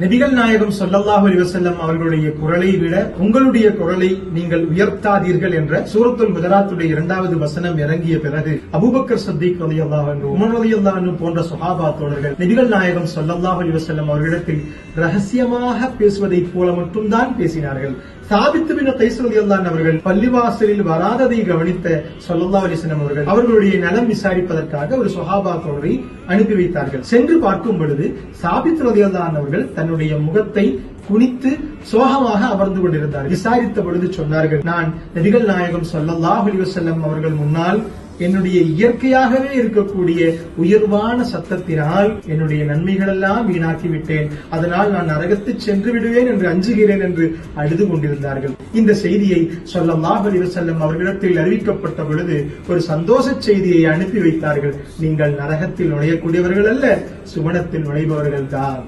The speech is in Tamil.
நபிகள் நாயகம் ஸல்லல்லாஹு அலைஹி வஸல்லம் அவர்களுடைய குரலை விட உங்களுடைய குரலை நீங்கள் உயர்த்தாதீர்கள் என்ற சூரத்துல் ஹுஜராத்துடைய 2வது வசனம் இறங்கிய பிறகு அபூபக்கர் ஸித்தீக் ரலியல்லாஹு அன்ஹு, உமர் ரலியல்லாஹு அன்ஹு போன்ற சஹாபா தோழர்கள் நபிகள் நாயகம் ஸல்லல்லாஹு அலைஹி வஸல்லம் அவர்களிடத்தில் ரகசியமாக பேசுவதைப் போல மட்டும்தான் பேசினார்கள். சாபித் பின் கைஸ் ரலியல்லாஹு அன்ஹு அவர்கள் பள்ளிவாசலில் வராததை கவனித்த ஸல்லல்லாஹு அலைஹி வஸல்லம் அவர்களுடைய நலம் விசாரிப்பதற்காக ஒரு சஹாபா தோழரை அனுப்பி வைத்தார்கள். சென்று பார்க்கும் பொழுது சாபித் ரலியல்லாஹு அன்ஹு அவர்கள் தன்னுடைய முகத்தை குனித்து சோகமாக அமர்ந்து கொண்டிருந்தார். விசாரித்த பொழுது சொன்னார்கள், நான் நபிகள் நாயகம் ஸல்லல்லாஹு அலைஹி வஸல்லம் அவர்கள் முன்னால் என்னுடைய இயற்கையாகவே இருக்கக்கூடிய உயர்வான சத்தத்தினால் என்னுடைய நன்மைகள் எல்லாம் வீணாக்கி விட்டேன், அதனால் நான் நரகத்துக்கு சென்று விடுவேன் என்று அஞ்சுகிறேன் என்று அழுது கொண்டிருந்தார்கள். இந்த செய்தியை ஸல்லல்லாஹு அலைஹி வஸல்லம் அவர்களிடத்தில் அறிவிக்கப்பட்ட பொழுது ஒரு சந்தோஷ செய்தியை அனுப்பி வைத்தார்கள். நீங்கள் நரகத்தில் நுழையக்கூடியவர்கள் அல்ல, சுவனத்தில் நுழைபவர்கள் தான்.